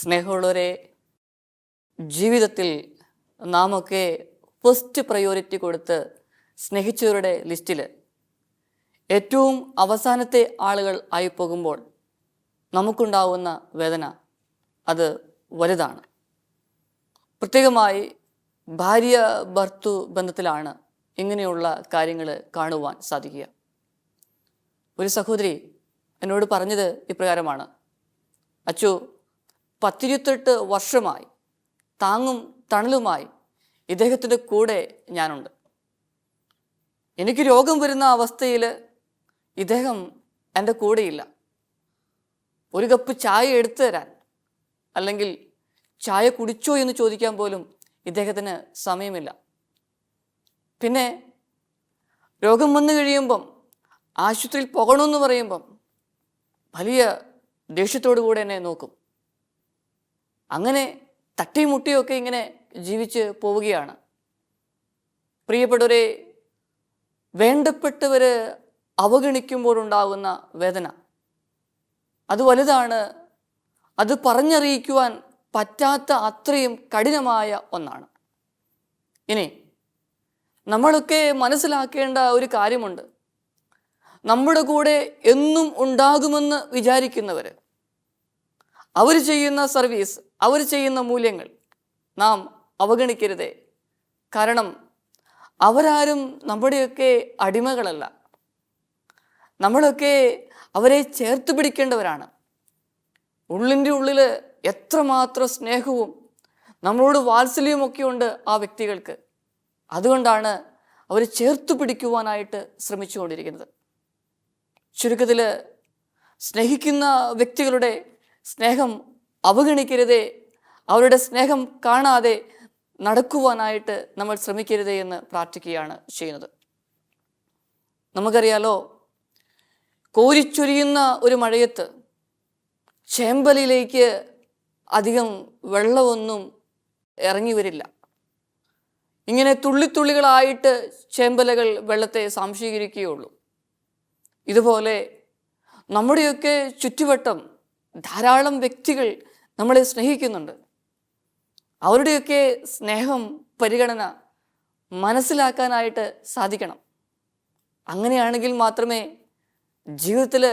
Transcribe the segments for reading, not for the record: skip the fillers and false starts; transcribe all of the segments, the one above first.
സ്നേഹമുള്ളവരെ, ജീവിതത്തിൽ നാമൊക്കെ ഫസ്റ്റ് പ്രയോറിറ്റി കൊടുത്ത് സ്നേഹിച്ചവരുടെ ലിസ്റ്റിൽ ഏറ്റവും അവസാനത്തെ ആളുകൾ ആയി പോകുമ്പോൾ നമുക്കുണ്ടാവുന്ന വേദന അത് വലുതാണ്. പ്രത്യേകമായി ഭാര്യ ഭർത്തൃ ബന്ധത്തിലാണ് ഇങ്ങനെയുള്ള കാര്യങ്ങൾ കാണുവാൻ സാധിക്കുക. ഒരു സഹോദരി എന്നോട് പറഞ്ഞത് ഇപ്രകാരമാണ്: അച്ചു, 28 വർഷമായി താങ്ങും തണലുമായി ഇദ്ദേഹത്തിൻ്റെ കൂടെ ഞാനുണ്ട്. എനിക്ക് രോഗം വരുന്ന അവസ്ഥയിൽ ഇദ്ദേഹം എൻ്റെ കൂടെയില്ല. ഒരു കപ്പ് ചായ എടുത്തു തരാൻ അല്ലെങ്കിൽ ചായ കുടിച്ചോ എന്ന് ചോദിക്കാൻ പോലും ഇദ്ദേഹത്തിന് സമയമില്ല. പിന്നെ രോഗം വന്നു കഴിയുമ്പം ആശുപത്രിയിൽ പോകണമെന്ന് പറയുമ്പം വലിയ ദേഷ്യത്തോടു കൂടെ എന്നെ നോക്കും. അങ്ങനെ തട്ടിയും മുട്ടിയൊക്കെ ഇങ്ങനെ ജീവിച്ച് പോവുകയാണ്. പ്രിയപ്പെട്ടവരെ, വേണ്ടപ്പെട്ടവർ അവഗണിക്കുമ്പോഴുണ്ടാകുന്ന വേദന അത് വലുതാണ്. അത് പറഞ്ഞറിയിക്കുവാൻ പറ്റാത്ത അത്രയും കഠിനമായ ഒന്നാണ്. ഇനി നമ്മളൊക്കെ മനസ്സിലാക്കേണ്ട ഒരു കാര്യമുണ്ട്. നമ്മുടെ കൂടെ എന്നും ഉണ്ടാകുമെന്ന് വിചാരിക്കുന്നവർ, അവർ ചെയ്യുന്ന സർവീസ്, അവർ ചെയ്യുന്ന മൂല്യങ്ങൾ നാം അവഗണിക്കരുതേ. കാരണം അവരാരും നമ്മുടെയൊക്കെ അടിമകളല്ല. നമ്മളൊക്കെ അവരെ ചേർത്ത് പിടിക്കേണ്ടവരാണ്. ഉള്ളിൻ്റെ ഉള്ളിൽ എത്രമാത്രം സ്നേഹവും നമ്മളോട് വാത്സല്യവുമൊക്കെ ഉണ്ട് ആ വ്യക്തികൾക്ക്. അതുകൊണ്ടാണ് അവർ ചേർത്ത് പിടിക്കുവാനായിട്ട് ശ്രമിച്ചുകൊണ്ടിരിക്കുന്നത്. ചുരുക്കത്തിൽ, സ്നേഹിക്കുന്ന വ്യക്തികളുടെ സ്നേഹം അവഗണിക്കരുതേ, അവരുടെ സ്നേഹം കാണാതെ നടക്കുവാനായിട്ട് നമ്മൾ ശ്രമിക്കരുതേ എന്ന് പ്രാർത്ഥിക്കുകയാണ് ചെയ്യുന്നത്. നമുക്കറിയാലോ, കോരിച്ചൊരിയുന്ന ഒരു മഴയത്ത് ചേമ്പലിലേക്ക് അധികം വെള്ളമൊന്നും ഇറങ്ങി വരില്ല. ഇങ്ങനെ തുള്ളിത്തുള്ളികളായിട്ട് ചേമ്പലകൾ വെള്ളത്തെ സ്വാംശീകരിക്കുകയുള്ളൂ. ഇതുപോലെ നമ്മുടെയൊക്കെ ചുറ്റുവട്ടം ധാരാളം വ്യക്തികൾ നമ്മളെ സ്നേഹിക്കുന്നുണ്ട്. അവരുടെയൊക്കെ സ്നേഹം, പരിഗണന മനസ്സിലാക്കാനായിട്ട് സാധിക്കണം. അങ്ങനെയാണെങ്കിൽ മാത്രമേ ജീവിതത്തിൽ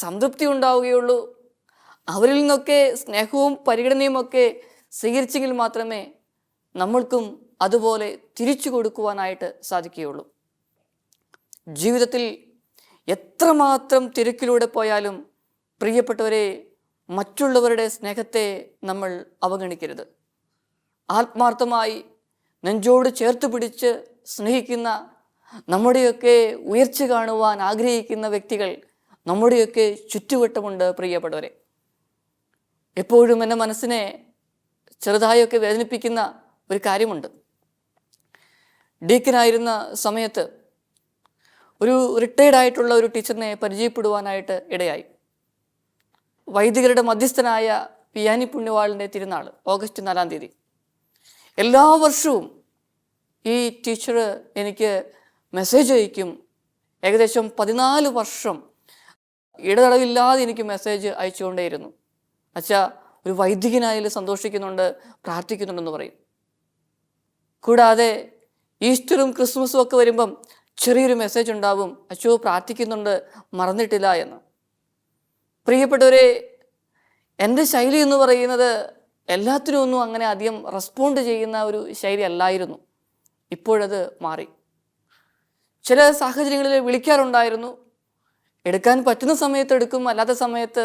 സംതൃപ്തി ഉണ്ടാവുകയുള്ളൂ. അവരിൽ നിന്നൊക്കെ സ്നേഹവും പരിഗണനയും ഒക്കെ സ്വീകരിച്ചെങ്കിൽ മാത്രമേ നമ്മൾക്കും അതുപോലെ തിരിച്ചു കൊടുക്കുവാനായിട്ട് സാധിക്കുകയുള്ളൂ. ജീവിതത്തിൽ എത്രമാത്രം തിരക്കിലൂടെ പോയാലും പ്രിയപ്പെട്ടവരെ, മറ്റുള്ളവരുടെ സ്നേഹത്തെ നമ്മൾ അവഗണിക്കരുത്. ആത്മാർത്ഥമായി നെഞ്ചോട് ചേർത്ത് പിടിച്ച് സ്നേഹിക്കുന്ന, നമ്മുടെയൊക്കെ ഉയർച്ച കാണുവാൻ ആഗ്രഹിക്കുന്ന വ്യക്തികൾ നമ്മുടെയൊക്കെ ചുറ്റുവട്ടമുണ്ട്. പ്രിയപ്പെട്ടവരെ, എപ്പോഴും എൻ്റെ മനസ്സിനെ ചെറുതായൊക്കെ വേദനിപ്പിക്കുന്ന ഒരു കാര്യമുണ്ട്. ഡീക്കനായിരുന്ന സമയത്ത് ഒരു റിട്ടയർഡായിട്ടുള്ള ഒരു ടീച്ചറിനെ പരിചയപ്പെടുവാനായിട്ട് ഇടയായി. വൈദികരുടെ മധ്യസ്ഥനായ പിയാനി പുണ്യവാളിൻ്റെ തിരുനാൾ ഓഗസ്റ്റ് 4-ാം തീയതി. എല്ലാ വർഷവും ഈ ടീച്ചർ എനിക്ക് മെസ്സേജ് അയക്കും. ഏകദേശം 14 വർഷം ഇടതടവില്ലാതെ എനിക്ക് മെസ്സേജ് അയച്ചുകൊണ്ടേയിരുന്നു. അച്ഛാ, ഒരു വൈദികനായാലും സന്തോഷിക്കുന്നുണ്ട്, പ്രാർത്ഥിക്കുന്നുണ്ടെന്ന് പറയും. കൂടാതെ ഈസ്റ്ററും ക്രിസ്മസും ഒക്കെ വരുമ്പം ചെറിയൊരു മെസ്സേജ് ഉണ്ടാവും: അച്ഛോ, പ്രാർത്ഥിക്കുന്നുണ്ട്, മറന്നിട്ടില്ല എന്ന്. പ്രിയപ്പെട്ടവരെ, എൻ്റെ ശൈലി എന്ന് പറയുന്നത് എല്ലാത്തിനും ഒന്നും അങ്ങനെ അധികം റെസ്പോണ്ട് ചെയ്യുന്ന ഒരു ശൈലി അല്ലായിരുന്നു. ഇപ്പോഴത് മാറി. ചില സാഹചര്യങ്ങളിൽ വിളിക്കാറുണ്ടായിരുന്നു. എടുക്കാൻ പറ്റുന്ന സമയത്ത് എടുക്കും, അല്ലാത്ത സമയത്ത്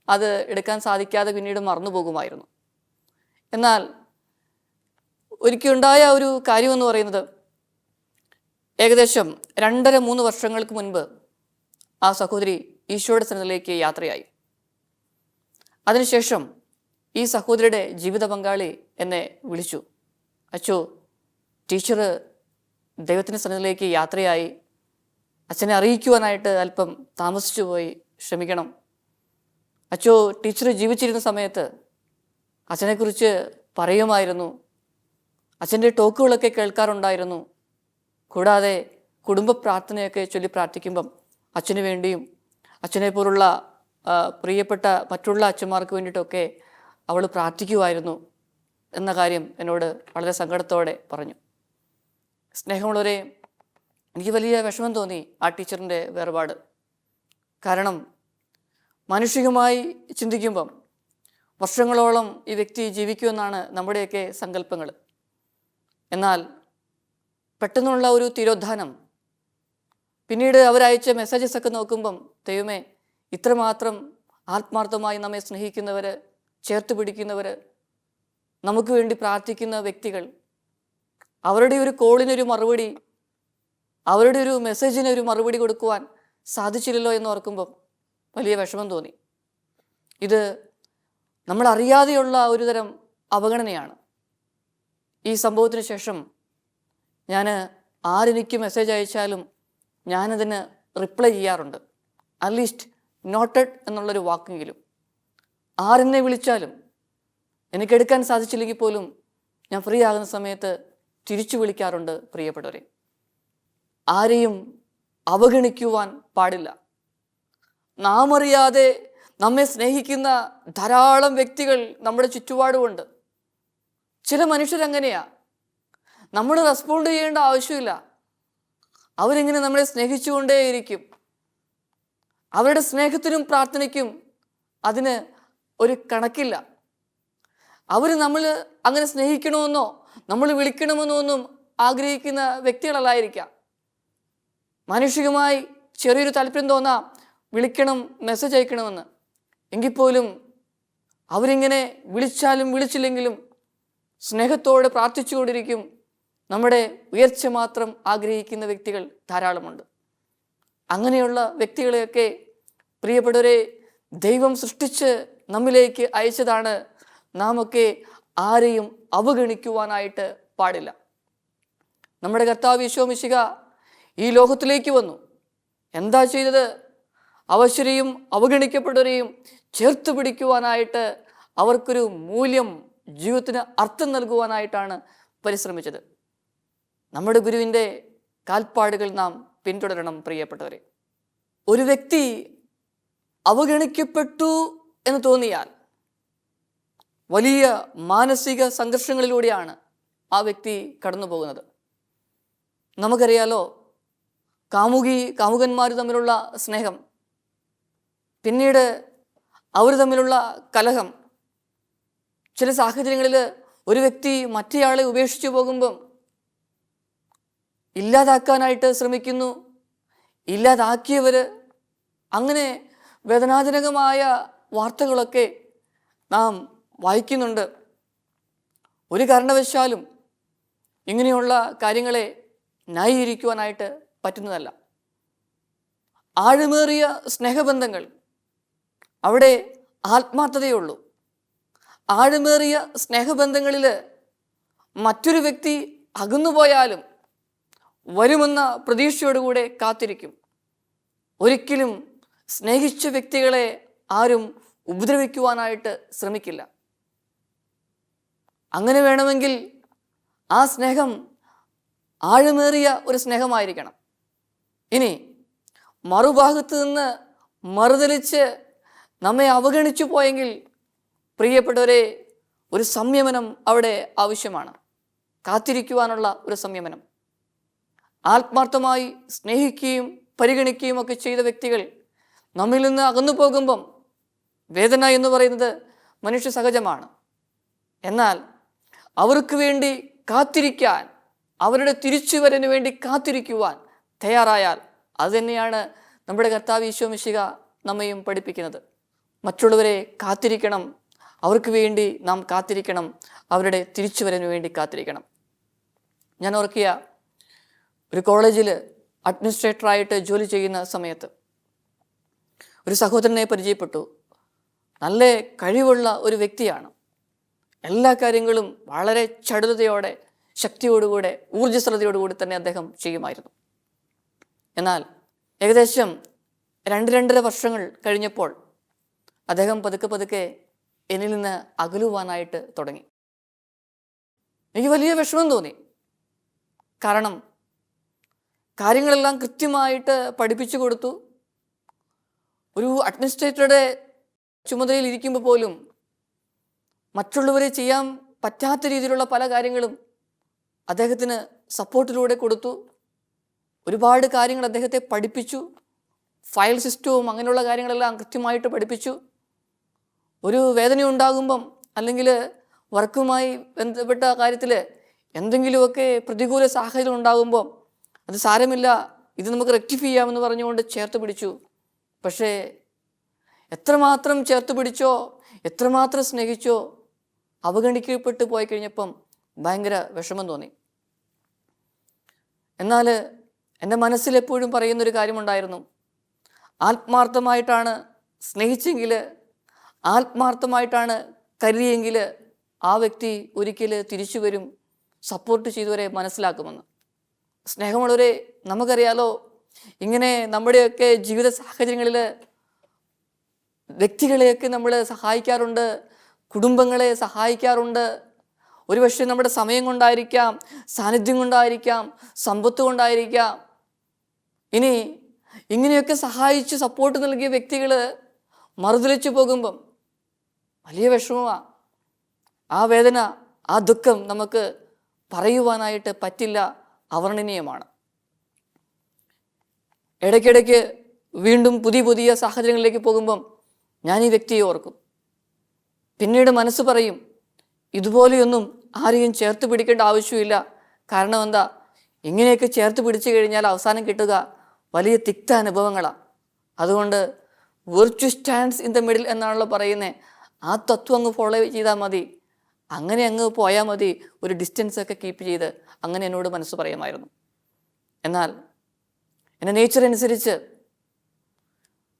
അത് എടുക്കാൻ സാധിക്കാതെ പിന്നീട് മറന്നു പോകുമായിരുന്നു. എന്നാൽ ഒരിക്കലുണ്ടായ ഒരു കാര്യമെന്ന് പറയുന്നത്, ഏകദേശം 2.5-3 വർഷങ്ങൾക്ക് മുൻപ് ആ സഹോദരി ഈശോയുടെ സന്നിധിയിലേക്ക് യാത്രയായി. അതിനുശേഷം ഈ സഹോദരിയുടെ ജീവിത പങ്കാളി എന്നെ വിളിച്ചു: അച്ചോ, ടീച്ചർ ദൈവത്തിൻ്റെ സന്നിധിയിലേക്ക് യാത്രയായി, അച്ഛനെ അറിയിക്കുവാനായിട്ട് അല്പം താമസിച്ചു പോയി, ക്ഷമിക്കണം. അച്ചോ, ടീച്ചർ ജീവിച്ചിരുന്ന സമയത്ത് അച്ഛനെക്കുറിച്ച് പറയുമായിരുന്നു, അച്ഛൻ്റെ ടോക്കുകളൊക്കെ കേൾക്കാറുണ്ടായിരുന്നു. കൂടാതെ കുടുംബ പ്രാർത്ഥനയൊക്കെ ചൊല്ലി പ്രാർത്ഥിക്കുമ്പം അച്ഛന് വേണ്ടിയും അച്ഛനെ പോലുള്ള പ്രിയപ്പെട്ട മറ്റുള്ള അച്ഛന്മാർക്ക് വേണ്ടിയിട്ടൊക്കെ അവൾ പ്രാർത്ഥിക്കുമായിരുന്നു എന്ന കാര്യം എന്നോട് വളരെ സങ്കടത്തോടെ പറഞ്ഞു. സ്നേഹമുള്ളവരെ, എനിക്ക് വലിയ വിഷമം തോന്നി ആ ടീച്ചറിൻ്റെ വേർപാട്. കാരണം മാനുഷികമായി ചിന്തിക്കുമ്പം വർഷങ്ങളോളം ഈ വ്യക്തി ജീവിക്കുമെന്നാണ് നമ്മുടെയൊക്കെ സങ്കല്പങ്ങൾ. എന്നാൽ പെട്ടെന്നുള്ള ഒരു തിരോധാനം, പിന്നീട് അവരയച്ച മെസ്സേജസ് ഒക്കെ നോക്കുമ്പം ദൈവമേ, ഇത്രമാത്രം ആത്മാർത്ഥമായി നമ്മെ സ്നേഹിക്കുന്നവർ, ചേർത്ത് പിടിക്കുന്നവർ, നമുക്ക് വേണ്ടി പ്രാർത്ഥിക്കുന്ന വ്യക്തികൾ, അവരുടെ ഒരു കോളിനൊരു മറുപടി, അവരുടെ ഒരു മെസ്സേജിനൊരു മറുപടി കൊടുക്കുവാൻ സാധിച്ചില്ലല്ലോ എന്ന് ഓർക്കുമ്പം വലിയ വിഷമം തോന്നി. ഇത് നമ്മളറിയാതെയുള്ള ഒരു തരം അവഗണനയാണ്. ഈ സംഭവത്തിന് ശേഷം ഞാൻ ആരെനിക്ക് മെസ്സേജ് അയച്ചാലും ഞാനതിന് റിപ്ലൈ ചെയ്യാറുണ്ട്. അറ്റ്ലീസ്റ്റ് നോട്ടഡ് എന്നുള്ളൊരു വാക്കെങ്കിലും. ആരെന്നെ വിളിച്ചാലും എനിക്കെടുക്കാൻ സാധിച്ചില്ലെങ്കിൽ പോലും ഞാൻ ഫ്രീ ആകുന്ന സമയത്ത് തിരിച്ചു വിളിക്കാറുണ്ട് പ്രിയപ്പെട്ടവരെ. ആരെയും അവഗണിക്കുവാൻ പാടില്ല. നാം അറിയാതെ നമ്മെ സ്നേഹിക്കുന്ന ധാരാളം വ്യക്തികൾ നമ്മുടെ ചുറ്റുപാടുമുണ്ട്. ചില മനുഷ്യരങ്ങനെയാ, നമ്മൾ റെസ്പോണ്ട് ചെയ്യേണ്ട ആവശ്യമില്ല. അവരിങ്ങനെ നമ്മളെ സ്നേഹിച്ചുകൊണ്ടേയിരിക്കും. അവരുടെ സ്നേഹത്തിനും പ്രാർത്ഥനയ്ക്കും അതിന് ഒരു കണക്കില്ല. അവർ നമ്മൾ അങ്ങനെ സ്നേഹിക്കണമെന്നോ നമ്മൾ വിളിക്കണമെന്നോ ഒന്നും ആഗ്രഹിക്കുന്ന വ്യക്തികളല്ലായിരിക്കാം. മാനുഷികമായി ചെറിയൊരു താല്പര്യം തോന്നാം, വിളിക്കണം, മെസ്സേജ് അയക്കണമെന്ന്. എങ്കിൽ പോലും അവരിങ്ങനെ വിളിച്ചാലും വിളിച്ചില്ലെങ്കിലും സ്നേഹത്തോടെ പ്രാർത്ഥിച്ചുകൊണ്ടിരിക്കും. നമ്മുടെ ഉയർച്ച മാത്രം ആഗ്രഹിക്കുന്ന വ്യക്തികൾ ധാരാളമുണ്ട്. അങ്ങനെയുള്ള വ്യക്തികളെയൊക്കെ പ്രിയപ്പെട്ടവരെ ദൈവം സൃഷ്ടിച്ച് നമ്മിലേക്ക് അയച്ചതാണ്. നാം ഒക്കെ ആരെയും അവഗണിക്കുവാനായിട്ട് പാടില്ല. നമ്മുടെ കർത്താവ് ഈശോ മിശിഹ ഈ ലോകത്തിലേക്ക് വന്നു. എന്താ ചെയ്തത്? അവശ്യരെയും അവഗണിക്കപ്പെട്ടവരെയും ചേർത്ത് പിടിക്കുവാനായിട്ട്, അവർക്കൊരു മൂല്യം, ജീവിതത്തിന് അർത്ഥം നൽകുവാനായിട്ടാണ് പരിശ്രമിച്ചത്. നമ്മുടെ ഗുരുവിൻ്റെ കാൽപ്പാടുകൾ നാം പിന്തുടരണം പ്രിയപ്പെട്ടവരെ. ഒരു വ്യക്തി അവഗണിക്കപ്പെട്ടു എന്ന് തോന്നിയാൽ വലിയ മാനസിക സംഘർഷങ്ങളിലൂടെയാണ് ആ വ്യക്തി കടന്നു പോകുന്നത്. നമുക്കറിയാലോ, കാമുകന്മാർ തമ്മിലുള്ള സ്നേഹം, പിന്നീട് അവർ തമ്മിലുള്ള കലഹം, ചില സാഹചര്യങ്ങളിൽ ഒരു വ്യക്തി മറ്റേയാളെ ഉപേക്ഷിച്ചു പോകുമ്പം ഇല്ലാതാക്കാനായിട്ട് ശ്രമിക്കുന്നു, ഇല്ലാതാക്കിയവർ, അങ്ങനെ വേദനാജനകമായ വാർത്തകളൊക്കെ നാം വായിക്കുന്നുണ്ട്. ഒരു കാരണവശാലും ഇങ്ങനെയുള്ള കാര്യങ്ങളെ ന്യായീകരിക്കുവാനായിട്ട് പറ്റുന്നതല്ല. ആഴമേറിയ സ്നേഹബന്ധങ്ങൾ, അവിടെ ആത്മാർത്ഥതയുള്ളൂ. ആഴമേറിയ സ്നേഹബന്ധങ്ങളിൽ മറ്റൊരു വ്യക്തി അകന്നുപോയാലും വരുമെന്ന പ്രതീക്ഷയോടുകൂടെ കാത്തിരിക്കും. ഒരിക്കലും സ്നേഹിച്ച വ്യക്തികളെ ആരും ഉപദ്രവിക്കുവാനായിട്ട് ശ്രമിക്കില്ല. അങ്ങനെ വേണമെങ്കിൽ ആ സ്നേഹം ആഴമേറിയ ഒരു സ്നേഹമായിരിക്കണം. ഇനി മറുഭാഗത്ത് നിന്ന് മറുതലിച്ച് നമ്മെ അവഗണിച്ചു പോയെങ്കിൽ പ്രിയപ്പെട്ടവരെ, ഒരു സംയമനം അവിടെ ആവശ്യമാണ്. കാത്തിരിക്കുവാനുള്ള ഒരു സംയമനം. ആത്മാർത്ഥമായി സ്നേഹിക്കുകയും പരിഗണിക്കുകയും ഒക്കെ ചെയ്ത വ്യക്തികൾ നമ്മിൽ നിന്ന് അകന്നു പോകുമ്പം വേദന എന്ന് പറയുന്നത് മനുഷ്യ സഹജമാണ്. എന്നാൽ അവർക്ക് വേണ്ടി കാത്തിരിക്കാൻ, അവരുടെ തിരിച്ചുവരവിന് വേണ്ടി കാത്തിരിക്കുവാൻ തയ്യാറായാൽ അതുതന്നെയാണ് നമ്മുടെ കർത്താവ് ഈശോ മിശിഹ നമ്മയും പഠിപ്പിക്കുന്നത്. മറ്റുള്ളവരെ കാത്തിരിക്കണം, അവർക്ക് വേണ്ടി നാം കാത്തിരിക്കണം, അവരുടെ തിരിച്ചുവരവിന് വേണ്ടി കാത്തിരിക്കണം. ഞാൻ ഓർക്കിയ ഒരു കോളേജിൽ അഡ്മിനിസ്ട്രേറ്ററായിട്ട് ജോലി ചെയ്യുന്ന സമയത്ത് ഒരു സഹോദരനെ പരിചയപ്പെട്ടു. നല്ല കഴിവുള്ള ഒരു വ്യക്തിയാണ്. എല്ലാ കാര്യങ്ങളും വളരെ ചടുലതയോടെ, ശക്തിയോടുകൂടെ, ഊർജ്ജസ്വലതയോടുകൂടി തന്നെ അദ്ദേഹം ചെയ്യുമായിരുന്നു. എന്നാൽ ഏകദേശം 2-2.5 വർഷങ്ങൾ കഴിഞ്ഞപ്പോൾ അദ്ദേഹം പതുക്കെ എന്നിൽ നിന്ന് അകലുവാനായിട്ട് തുടങ്ങി. എനിക്ക് വലിയ വിഷമം തോന്നി. കാരണം കാര്യങ്ങളെല്ലാം കൃത്യമായിട്ട് പഠിപ്പിച്ചു കൊടുത്തു. ഒരു അഡ്മിനിസ്ട്രേറ്ററുടെ ചുമതലയിൽ ഇരിക്കുമ്പോൾ പോലും മറ്റുള്ളവരെ ചെയ്യാൻ പറ്റാത്ത രീതിയിലുള്ള പല കാര്യങ്ങളും അദ്ദേഹത്തിന് സപ്പോർട്ടിലൂടെ കൊടുത്തു. ഒരുപാട് കാര്യങ്ങൾ അദ്ദേഹത്തെ പഠിപ്പിച്ചു. ഫയൽ സിസ്റ്റവും അങ്ങനെയുള്ള കാര്യങ്ങളെല്ലാം കൃത്യമായിട്ട് പഠിപ്പിച്ചു. ഒരു വേദന ഉണ്ടാകുമ്പം അല്ലെങ്കിൽ വർക്കുമായി ബന്ധപ്പെട്ട കാര്യത്തിൽ എന്തെങ്കിലുമൊക്കെ പ്രതികൂല സാഹചര്യം ഉണ്ടാകുമ്പം അത് സാരമില്ല, ഇത് നമുക്ക് റെക്ടിഫൈ ചെയ്യാമെന്ന് പറഞ്ഞുകൊണ്ട് ചേർത്ത് പിടിച്ചു. പക്ഷേ എത്രമാത്രം ചേർത്ത് പിടിച്ചോ, എത്രമാത്രം സ്നേഹിച്ചോ, അവഗണിക്കപ്പെട്ടു പോയി കഴിഞ്ഞപ്പം ഭയങ്കര വിഷമം തോന്നി. എന്നാൽ എൻ്റെ മനസ്സിലെപ്പോഴും പറയുന്നൊരു കാര്യമുണ്ടായിരുന്നു. ആത്മാർത്ഥമായിട്ടാണ് സ്നേഹിച്ചെങ്കിൽ, ആത്മാർത്ഥമായിട്ടാണ് കരുതിയെങ്കിൽ ആ വ്യക്തി ഒരിക്കൽ തിരിച്ചു വരും, സപ്പോർട്ട് ചെയ്തവരെ മനസ്സിലാക്കുമെന്ന്. സ്നേഹമുള്ളവരെ, നമുക്കറിയാലോ, ഇങ്ങനെ നമ്മുടെയൊക്കെ ജീവിത സാഹചര്യങ്ങളിൽ വ്യക്തികളെയൊക്കെ നമ്മൾ സഹായിക്കാറുണ്ട്, കുടുംബങ്ങളെ സഹായിക്കാറുണ്ട്. ഒരുപക്ഷെ നമ്മുടെ സമയം കൊണ്ടായിരിക്കാം, സാന്നിധ്യം കൊണ്ടായിരിക്കാം, സമ്പത്ത് കൊണ്ടായിരിക്കാം. ഇനി ഇങ്ങനെയൊക്കെ സഹായിച്ച് സപ്പോർട്ട് നൽകിയ വ്യക്തികൾ മറുതലിച്ചു പോകുമ്പം വലിയ വിഷമമാണ്. ആ വേദന, ആ ദുഃഖം നമുക്ക് പറയുവാനായിട്ട് പറ്റില്ല, അവർണ്ണനീയമാണ്. ഇടയ്ക്കിടയ്ക്ക് വീണ്ടും പുതിയ പുതിയ സാഹചര്യങ്ങളിലേക്ക് പോകുമ്പം ഞാൻ ഈ വ്യക്തിയെ ഓർക്കും. പിന്നീട് മനസ്സ് പറയും, ഇതുപോലെയൊന്നും ആരെയും ചേർത്ത് പിടിക്കേണ്ട ആവശ്യമില്ല. കാരണം എന്താ, ഇങ്ങനെയൊക്കെ ചേർത്ത് പിടിച്ചു കഴിഞ്ഞാൽ അവസാനം കിട്ടുക വലിയ തിക്ത അനുഭവങ്ങളാണ്. അതുകൊണ്ട് വിർച്വ സ്റ്റാൻഡ്സ് ഇൻ ദ മിഡിൽ എന്നാണല്ലോ പറയുന്നത്. ആ തത്വം അങ്ങ് ഫോളോ ചെയ്താൽ മതി, അങ്ങനെ അങ്ങ് പോയാൽ മതി. ഒരു ഡിസ്റ്റൻസ് ഒക്കെ കീപ്പ് ചെയ്ത് അങ്ങനെ എന്നോട് മനസ്സ് പറയുമായിരുന്നു. എന്നാൽ എൻ്റെ നേച്ചർ അനുസരിച്ച്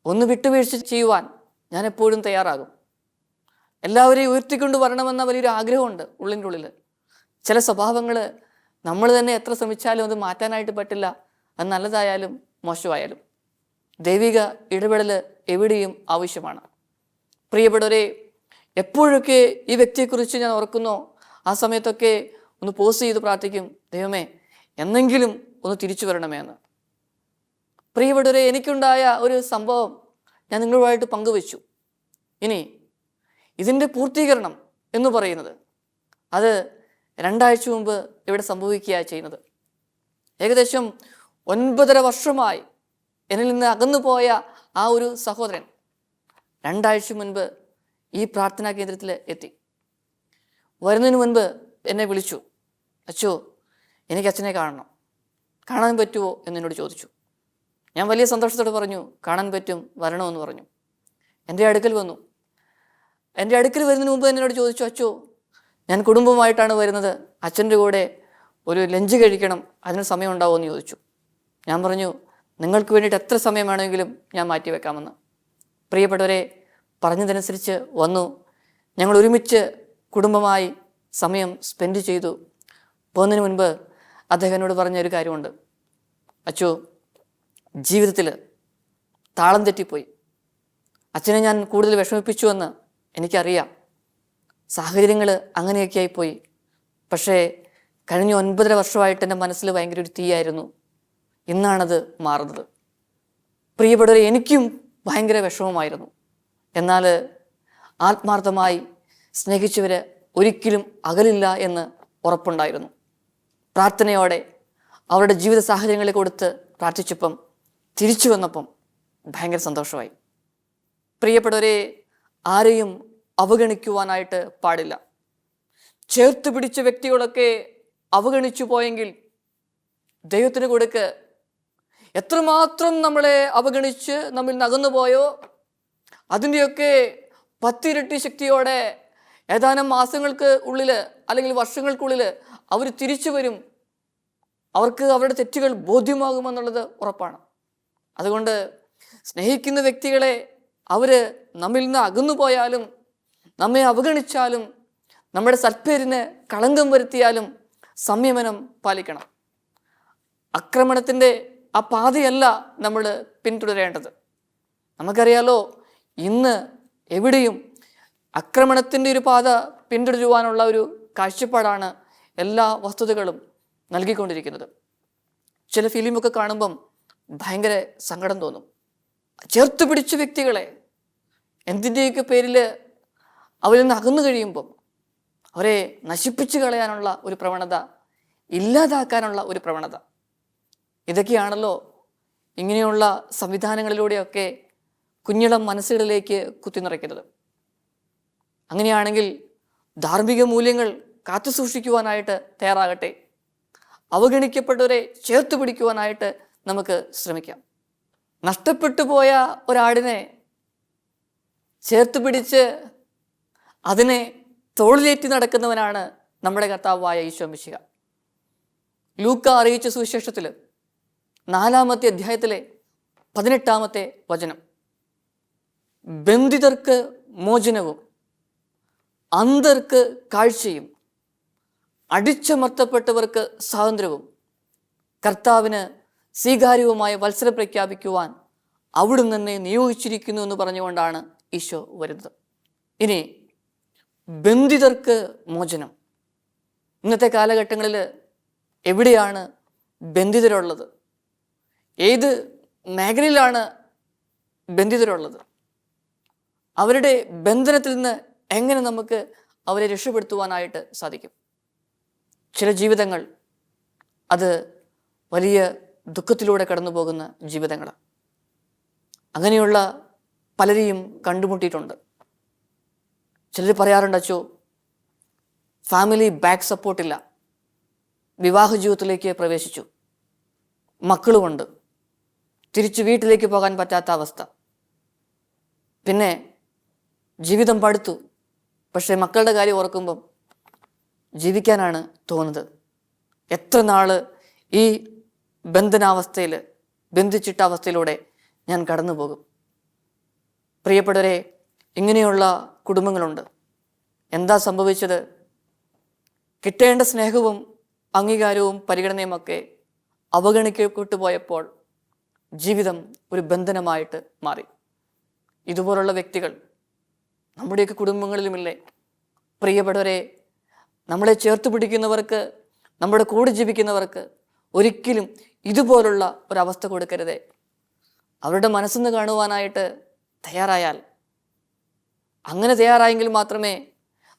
ഒന്ന് വിട്ടുവീഴ്ച ചെയ്യുവാൻ ഞാൻ എപ്പോഴും തയ്യാറാകും. എല്ലാവരെയും ഉയർത്തിക്കൊണ്ട് വരണമെന്ന വലിയൊരു ആഗ്രഹമുണ്ട് ഉള്ളിൻ്റെ ഉള്ളിൽ. ചില സ്വഭാവങ്ങൾ നമ്മൾ തന്നെ എത്ര ശ്രമിച്ചാലും അത് മാറ്റാനായിട്ട് പറ്റില്ല. അത് നല്ലതായാലും മോശമായാലും ദൈവിക ഇടപെടൽ എവിടെയും ആവശ്യമാണ്. പ്രിയപ്പെട്ടവരെ, എപ്പോഴൊക്കെ ഈ വ്യക്തിയെക്കുറിച്ച് ഞാൻ ഓർക്കുന്നോ ആ സമയത്തൊക്കെ ഒന്ന് പോസ് ചെയ്ത് പ്രാർത്ഥിക്കും, ദൈവമേ എന്നെങ്കിലും ഒന്ന് തിരിച്ചു വരണമേ എന്ന്. പ്രിയപ്പെട്ടവരെ, എനിക്കുണ്ടായ ഒരു സംഭവം ഞാൻ നിങ്ങളുമായിട്ട് പങ്കുവച്ചു. ഇനി ഇതിൻ്റെ പൂർത്തീകരണം എന്ന് പറയുന്നത് അത് 2 ആഴ്ച മുമ്പ് ഇവിടെ സംഭവിക്കുകയാണ് ചെയ്യുന്നത്. ഏകദേശം 9.5 വർഷമായി എന്നിൽ നിന്ന് അകന്നു പോയ ആ ഒരു സഹോദരൻ 2 ആഴ്ച മുൻപ് ഈ പ്രാർത്ഥനാ കേന്ദ്രത്തിൽ എത്തി. വരുന്നതിന് മുൻപ് എന്നെ വിളിച്ചു, അച്ചോ എനിക്ക് അച്ഛനെ കാണണം, കാണാൻ പറ്റുമോ എന്നോട് ചോദിച്ചു. ഞാൻ വലിയ സന്തോഷത്തോടെ പറഞ്ഞു, കാണാൻ പറ്റും, വരണമെന്ന് പറഞ്ഞു. എൻ്റെ അടുക്കൽ വന്നു. എൻ്റെ അടുക്കൽ വരുന്നതിന് മുമ്പ് എന്നോട് ചോദിച്ചു, അച്ചോ ഞാൻ കുടുംബമായിട്ടാണ് വരുന്നത്, അച്ഛൻ്റെ കൂടെ ഒരു ലഞ്ച് കഴിക്കണം, അതിന് സമയം ഉണ്ടാവുമോ എന്ന് ചോദിച്ചു. ഞാൻ പറഞ്ഞു, നിങ്ങൾക്ക് വേണ്ടിയിട്ട് എത്ര സമയം വേണമെങ്കിലും ഞാൻ മാറ്റി വെക്കാമെന്ന്. പ്രിയപ്പെട്ടവരെ, പറഞ്ഞതനുസരിച്ച് വന്നു. ഞങ്ങൾ ഒരുമിച്ച് കുടുംബമായി സമയം സ്പെൻഡ് ചെയ്തു. പോകുന്നതിന് മുൻപ് അദ്ദേഹം എന്നോട് പറഞ്ഞൊരു കാര്യമുണ്ട്, അച്ചോ ജീവിതത്തിൽ താളം തെറ്റിപ്പോയി, അച്ഛനെ ഞാൻ കൂടുതൽ വിഷമിപ്പിച്ചുവെന്ന് എനിക്കറിയാം, സാഹചര്യങ്ങൾ അങ്ങനെയൊക്കെ ആയിപ്പോയി. പക്ഷേ കഴിഞ്ഞ 9.5 വർഷമായിട്ട് എൻ്റെ മനസ്സിൽ ഭയങ്കര ഒരു തീയായിരുന്നു, ഇന്നാണത് മാറുന്നത്. പ്രിയപ്പെട്ടവരെ, എനിക്കും ഭയങ്കര വിഷമമായിരുന്നു. എന്നാൽ ആത്മാർത്ഥമായി സ്നേഹിച്ചവർ ഒരിക്കലും അകലില്ല എന്ന് ഉറപ്പുണ്ടായിരുന്നു. പ്രാർത്ഥനയോടെ അവരുടെ ജീവിത സാഹചര്യങ്ങളെ കൊടുത്ത് പ്രാർത്ഥിച്ചപ്പം തിരിച്ചു വന്നപ്പം ഭയങ്കര സന്തോഷമായി. പ്രിയപ്പെട്ടവരെ, ആരെയും അവഗണിക്കുവാനായിട്ട് പാടില്ല. ചേർത്ത് പിടിച്ച വ്യക്തികളൊക്കെ അവഗണിച്ചു പോയെങ്കിൽ ദൈവത്തിന് കൊടുക്ക്. എത്രമാത്രം നമ്മളെ അവഗണിച്ച് നമ്മിൽ നകന്നു പോയോ അതിൻ്റെയൊക്കെ 10 ഇരട്ടി ശക്തിയോടെ ഏതാനും മാസങ്ങൾക്ക് ഉള്ളിൽ അല്ലെങ്കിൽ വർഷങ്ങൾക്കുള്ളിൽ അവർ തിരിച്ചു വരും. അവർക്ക് അവരുടെ തെറ്റുകൾ ബോധ്യമാകുമെന്നുള്ളത് ഉറപ്പാണ്. അതുകൊണ്ട് സ്നേഹിക്കുന്ന വ്യക്തികളെ അവർ നമ്മിൽ നിന്ന് അകന്നു പോയാലും, നമ്മെ അവഗണിച്ചാലും, നമ്മുടെ സൽപ്പേരിന് കളങ്കം വരുത്തിയാലും സംയമനം പാലിക്കണം. ആക്രമണത്തിൻ്റെ ആ പാതയല്ല നമ്മൾ പിന്തുടരേണ്ടത്. നമുക്കറിയാലോ, ഇന്ന് എവിടെയും ആക്രമണത്തിൻ്റെ ഒരു പാത പിന്തുടരുവാനുള്ള ഒരു കാഴ്ചപ്പാടാണ് എല്ലാ വസ്തുതകളും നൽകിക്കൊണ്ടിരിക്കുന്നത്. ചില ഫിലിമൊക്കെ കാണുമ്പം ഭയങ്കര സങ്കടം തോന്നും. ചേർത്ത് പിടിച്ച വ്യക്തികളെ എന്തിൻ്റെയൊക്കെ പേരിൽ അവരിൽ നിന്ന് അകന്നു കഴിയുമ്പം അവരെ നശിപ്പിച്ചു കളയാനുള്ള ഒരു പ്രവണത, ഇല്ലാതാക്കാനുള്ള ഒരു പ്രവണത. ഇതൊക്കെയാണല്ലോ ഇങ്ങനെയുള്ള സംവിധാനങ്ങളിലൂടെയൊക്കെ കുഞ്ഞിളം മനസ്സുകളിലേക്ക് കുത്തിനിറയ്ക്കുന്നത്. അങ്ങനെയാണെങ്കിൽ ധാർമ്മിക മൂല്യങ്ങൾ കാത്തു സൂക്ഷിക്കുവാനായിട്ട് തയ്യാറാകട്ടെ. അവഗണിക്കപ്പെട്ടവരെ ചേർത്ത് പിടിക്കുവാനായിട്ട് നമുക്ക് ശ്രമിക്കാം. നഷ്ടപ്പെട്ടു പോയ ഒരാടിനെ ചേർത്ത് പിടിച്ച് അതിനെ തോളിലേറ്റി നടക്കുന്നവനാണ് നമ്മുടെ കർത്താവായ ഈശോ മിശിഹ. ലൂക്ക അറിയിച്ച സുവിശേഷത്തിൽ 4-ാമത്തെ അധ്യായത്തിലെ 18-ാമത്തെ വചനം, ബന്ധിതർക്ക് മോചനവും അന്ധർക്ക് കാഴ്ചയും അടിച്ചമർത്തപ്പെട്ടവർക്ക് സ്വാതന്ത്ര്യവും കർത്താവിന് സ്വീകാര്യവുമായ വത്സരം പ്രഖ്യാപിക്കുവാൻ അവിടുന്ന് തന്നെ നിയോഗിച്ചിരിക്കുന്നു എന്ന് പറഞ്ഞുകൊണ്ടാണ് ഈശോ വരുന്നത്. ഇനി ബന്ധിതർക്ക് മോചനം. ഇന്നത്തെ കാലഘട്ടങ്ങളിൽ എവിടെയാണ് ബന്ധിതരുള്ളത്? ഏത് മേഖലയിലാണ് ബന്ധിതരുള്ളത്? അവരുടെ ബന്ധനത്തിൽ നിന്ന് എങ്ങനെ നമുക്ക് അവരെ രക്ഷപ്പെടുത്തുവാനായിട്ട് സാധിക്കും? ചില ജീവിതങ്ങൾ അത് വലിയ ദുഃഖത്തിലൂടെ കടന്നു പോകുന്ന ജീവിതങ്ങളാണ്. അങ്ങനെയുള്ള പലരെയും കണ്ടുമുട്ടിയിട്ടുണ്ട്. ചിലർ പറയാറുണ്ട്, അച്ചോ ഫാമിലി ബാക്ക് സപ്പോർട്ടില്ല, വിവാഹ ജീവിതത്തിലേക്ക് പ്രവേശിച്ചു, മക്കളുമുണ്ട്, തിരിച്ചു വീട്ടിലേക്ക് പോകാൻ പറ്റാത്ത അവസ്ഥ, പിന്നെ ജീവിതം പടുത്തു, പക്ഷേ മക്കളുടെ കാര്യം ഓർക്കുമ്പം ജീവിക്കാനാണ് തോന്നുന്നത്. എത്ര നാള് ഈ ബന്ധനാവസ്ഥയിൽ, ബന്ധിച്ചിട്ട അവസ്ഥയിലൂടെ ഞാൻ കടന്നു പോകും? പ്രിയപ്പെട്ടവരെ, ഇങ്ങനെയുള്ള കുടുംബങ്ങളുണ്ട്. എന്താ സംഭവിച്ചത്? കിട്ടേണ്ട സ്നേഹവും അംഗീകാരവും പരിഗണനയുമൊക്കെ അവഗണിക്കപ്പെട്ടു പോയപ്പോൾ ജീവിതം ഒരു ബന്ധനമായിട്ട് മാറി. ഇതുപോലുള്ള വ്യക്തികൾ നമ്മുടെയൊക്കെ കുടുംബങ്ങളിലുമില്ലേ? പ്രിയപ്പെട്ടവരെ, നമ്മളെ ചേർത്ത് പിടിക്കുന്നവർക്ക്, നമ്മുടെ കൂടെ ജീവിക്കുന്നവർക്ക് ഒരിക്കലും ഇതുപോലുള്ള ഒരവസ്ഥ കൊടുക്കരുതേ. അവരുടെ മനസ്സൊന്ന് കാണുവാനായിട്ട് തയ്യാറായാൽ, അങ്ങനെ തയ്യാറായെങ്കിൽ മാത്രമേ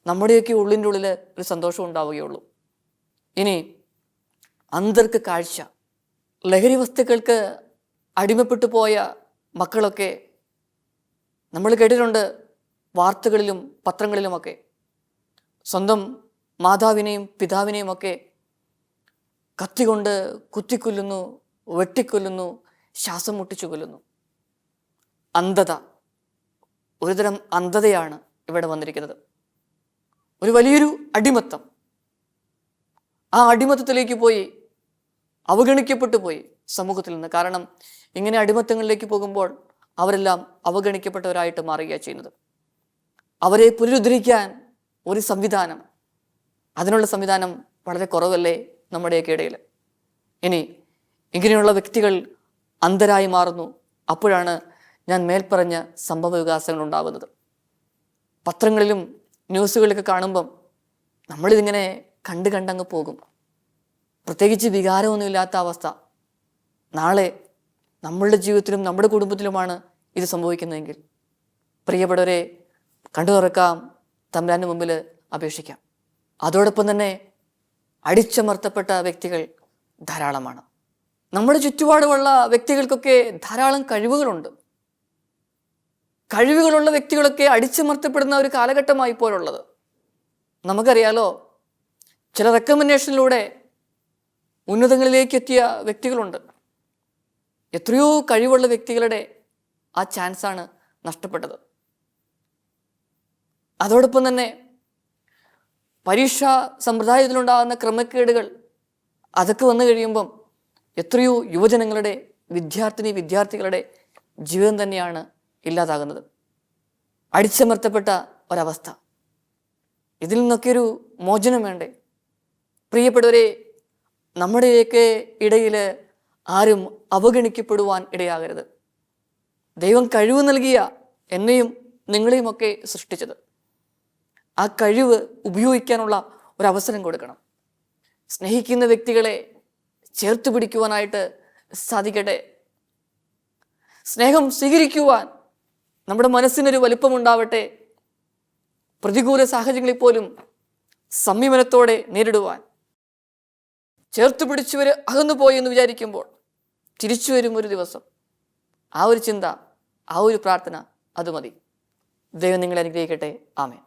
നമ്മുടെയൊക്കെ ഉള്ളിൻ്റെ ഉള്ളിൽ ഒരു സന്തോഷം ഉണ്ടാവുകയുള്ളൂ. ഇനി അന്ധർക്ക് കാഴ്ച. ലഹരി വസ്തുക്കൾക്ക് അടിമപ്പെട്ടു പോയ മക്കളൊക്കെ നമ്മൾ കേട്ടിട്ടുണ്ട്, വാർത്തകളിലും പത്രങ്ങളിലുമൊക്കെ. സ്വന്തം മാതാവിനെയും പിതാവിനെയും ഒക്കെ കത്തികൊണ്ട് കുത്തിക്കൊല്ലുന്നു, വെട്ടിക്കൊല്ലുന്നു, ശ്വാസം മുട്ടിച്ചു കൊല്ലുന്നു. അന്ധത, ഒരുതരം അന്ധതയാണ് ഇവിടെ വന്നിരിക്കുന്നത്. ഒരു വലിയൊരു അടിമത്തം. ആ അടിമത്തത്തിലേക്ക് പോയി, അവഗണിക്കപ്പെട്ടു പോയി സമൂഹത്തിൽ നിന്ന്. കാരണം ഇങ്ങനെ അടിമത്തങ്ങളിലേക്ക് പോകുമ്പോൾ അവരെല്ലാം അവഗണിക്കപ്പെട്ടവരായിട്ട് മാറുകയാണ് ചെയ്യുന്നത്. അവരെ പുനരുദ്ധരിക്കാൻ ഒരു സംവിധാനം, അതിനുള്ള സംവിധാനം വളരെ കുറവല്ലേ നമ്മുടെയൊക്കെ ഇടയിൽ? ഇനി ഇങ്ങനെയുള്ള വ്യക്തികൾ അന്ധരായി മാറുന്നു. അപ്പോഴാണ് ഞാൻ മേൽപ്പറഞ്ഞ സംഭവ വികാസങ്ങൾ ഉണ്ടാകുന്നത്. പത്രങ്ങളിലും ന്യൂസുകളിലൊക്കെ കാണുമ്പം നമ്മളിതിങ്ങനെ കണ്ടങ്ങ് പോകും. പ്രത്യേകിച്ച് വികാരമൊന്നുമില്ലാത്ത അവസ്ഥ. നാളെ നമ്മളുടെ ജീവിതത്തിലും നമ്മുടെ കുടുംബത്തിലുമാണ് ഇത് സംഭവിക്കുന്നതെങ്കിൽ പ്രിയപ്പെട്ടവരെ, കണ്ടു തുറക്കാം, തമ്പുരാന്റെ മുമ്പിൽ അപേക്ഷിക്കാം. അതോടൊപ്പം തന്നെ അടിച്ചമർത്തപ്പെട്ട വ്യക്തികൾ ധാരാളമാണ്. നമ്മുടെ ചുറ്റുപാടുമുള്ള വ്യക്തികൾക്കൊക്കെ ധാരാളം കഴിവുകളുണ്ട്. കഴിവുകളുള്ള വ്യക്തികളൊക്കെ അടിച്ചമർത്തപ്പെടുന്ന ഒരു കാലഘട്ടമായി ഇപ്പോഴുള്ളത്. നമുക്കറിയാലോ, ചില റെക്കമെൻഡേഷനിലൂടെ ഉന്നതങ്ങളിലേക്ക് എത്തിയ വ്യക്തികളുണ്ട്. എത്രയോ കഴിവുള്ള വ്യക്തികളുടെ ആ ചാൻസാണ് നഷ്ടപ്പെട്ടത്. അതോടൊപ്പം തന്നെ പരീക്ഷാ സമ്പ്രദായത്തിലുണ്ടാകുന്ന ക്രമക്കേടുകൾ, അതൊക്കെ വന്നു കഴിയുമ്പം എത്രയോ യുവജനങ്ങളുടെ, വിദ്യാർത്ഥികളുടെ ജീവിതം തന്നെയാണ് ഇല്ലാതാകുന്നത്. അടിച്ചമർത്തപ്പെട്ട ഒരവസ്ഥ. ഇതിൽ നിന്നൊക്കെ ഒരു മോചനം വേണ്ടേ? പ്രിയപ്പെട്ടവരെ, നമ്മുടെയൊക്കെ ഇടയിൽ ആരും അവഗണിക്കപ്പെടുവാൻ ഇടയാകരുത്. ദൈവം കഴിവ് നൽകിയ എന്നെയും നിങ്ങളെയുമൊക്കെ സൃഷ്ടിച്ചത്. ആ കഴിവ് ഉപയോഗിക്കാനുള്ള ഒരവസരം കൊടുക്കണം. സ്നേഹിക്കുന്ന വ്യക്തികളെ ചേർത്ത് പിടിക്കുവാനായിട്ട് സാധിക്കട്ടെ. സ്നേഹം സ്വീകരിക്കുവാൻ നമ്മുടെ മനസ്സിനൊരു വലിപ്പമുണ്ടാവട്ടെ. പ്രതികൂല സാഹചര്യങ്ങളിൽ പോലും സംയമനത്തോടെ നേരിടുവാൻ. ചേർത്ത് പിടിച്ചവർ അകന്നു പോയി എന്ന് വിചാരിക്കുമ്പോൾ തിരിച്ചു വരും ഒരു ദിവസം. ആ ഒരു ചിന്ത, ആ ഒരു പ്രാർത്ഥന, അത് മതി. ദൈവം നിങ്ങളെ അനുഗ്രഹിക്കട്ടെ. ആമേൻ.